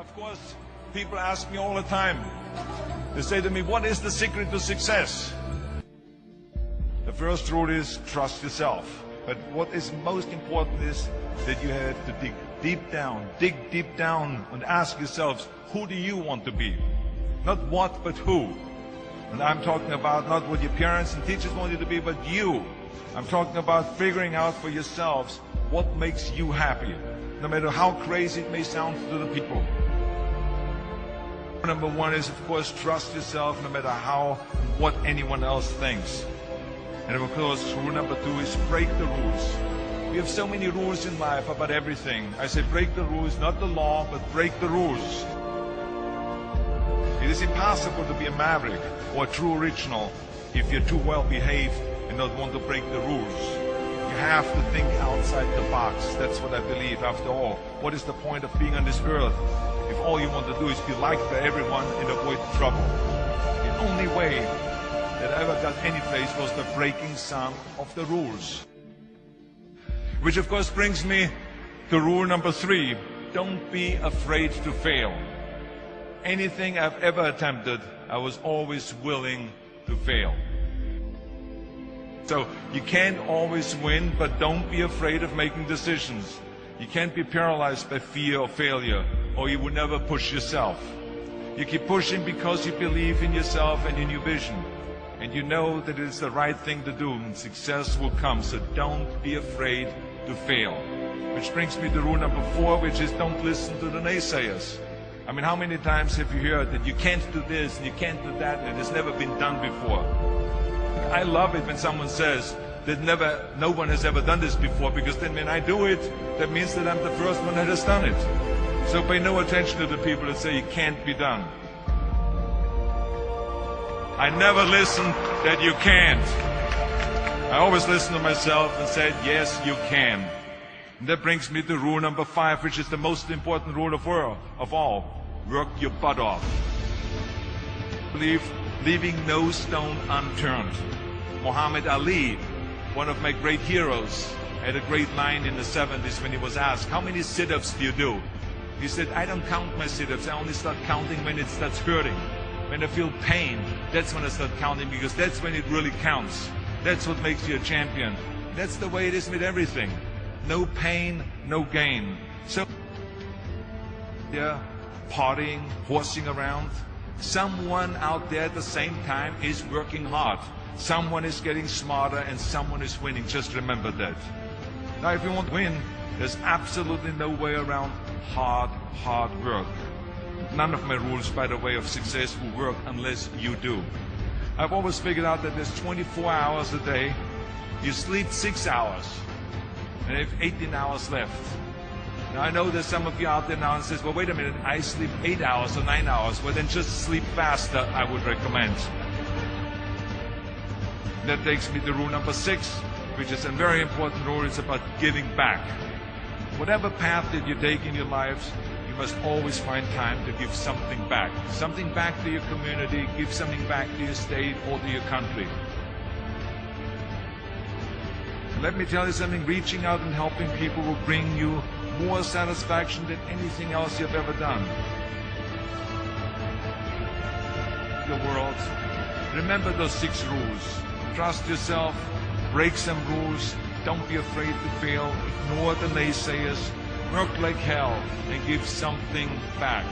Of course, people ask me all the time. They say to me, what is the secret to success? The first rule is trust yourself. But what is most important is that you have to dig deep down and ask yourselves, who do you want to be? Not what, but who. And I'm talking about not what your parents and teachers want you to be, but you. I'm talking about figuring out for yourselves what makes you happy, no matter how crazy it may sound to the people. Number one is, of course, trust yourself no matter what anyone else thinks. And of course, rule number two is break the rules. We have so many rules in life about everything. I say break the rules, not the law, but break the rules. It is impossible to be a maverick or a true original if you're too well behaved and not want to break the rules. You have to think outside the box. That's what I believe. After all, what is the point of being on this earth if all you want to do is be liked by everyone and avoid trouble? The only way that I ever got any place was the breaking some of the rules. Which of course brings me to rule number three. Don't be afraid to fail. Anything I've ever attempted, I was always willing to fail. So you can't always win, but don't be afraid of making decisions. You can't be paralyzed by fear of failure, or you will never push yourself. You keep pushing because you believe in yourself and in your vision. And you know that it is the right thing to do, and success will come. So don't be afraid to fail. Which brings me to rule number four, which is don't listen to the naysayers. I mean, how many times have you heard that you can't do this and you can't do that and it's never been done before? I love it when someone says that no one has ever done this before, because then when I do it, that means that I'm the first one that has done it. So pay no attention to the people that say it can't be done. I never listen that you can't. I always listen to myself and said, yes, you can. And that brings me to rule number five, which is the most important rule of all. Work your butt off. Leaving no stone unturned. Muhammad Ali, one of my great heroes, had a great line in the 70s when he was asked, how many sit-ups do you do? He said, I don't count my sit-ups. I only start counting when it starts hurting. When I feel pain, that's when I start counting, because that's when it really counts. That's what makes you a champion. That's the way it is with everything. No pain, no gain. So, yeah, partying, horsing around. Someone out there at the same time is working hard. Someone is getting smarter and someone is winning. Just remember that. Now, if you want to win, there's absolutely no way around hard work. None of my rules, by the way, of success will work unless you do. I've always figured out that there's 24 hours a day. You sleep 6 hours, and you have 18 hours left. Now, I know there's some of you out there now and says, well, wait a minute, I sleep 8 hours or 9 hours. Well, then just sleep faster, I would recommend. That takes me to rule number 6, which is a very important rule. It's about giving back. Whatever path that you take in your lives, you must always find time to give something back. Something back to your community, give something back to your state or to your country. And let me tell you something, reaching out and helping people will bring you more satisfaction than anything else you've ever done. The world. Remember those 6 rules. Trust yourself, break some rules, don't be afraid to fail, ignore the naysayers, work like hell, and give something back.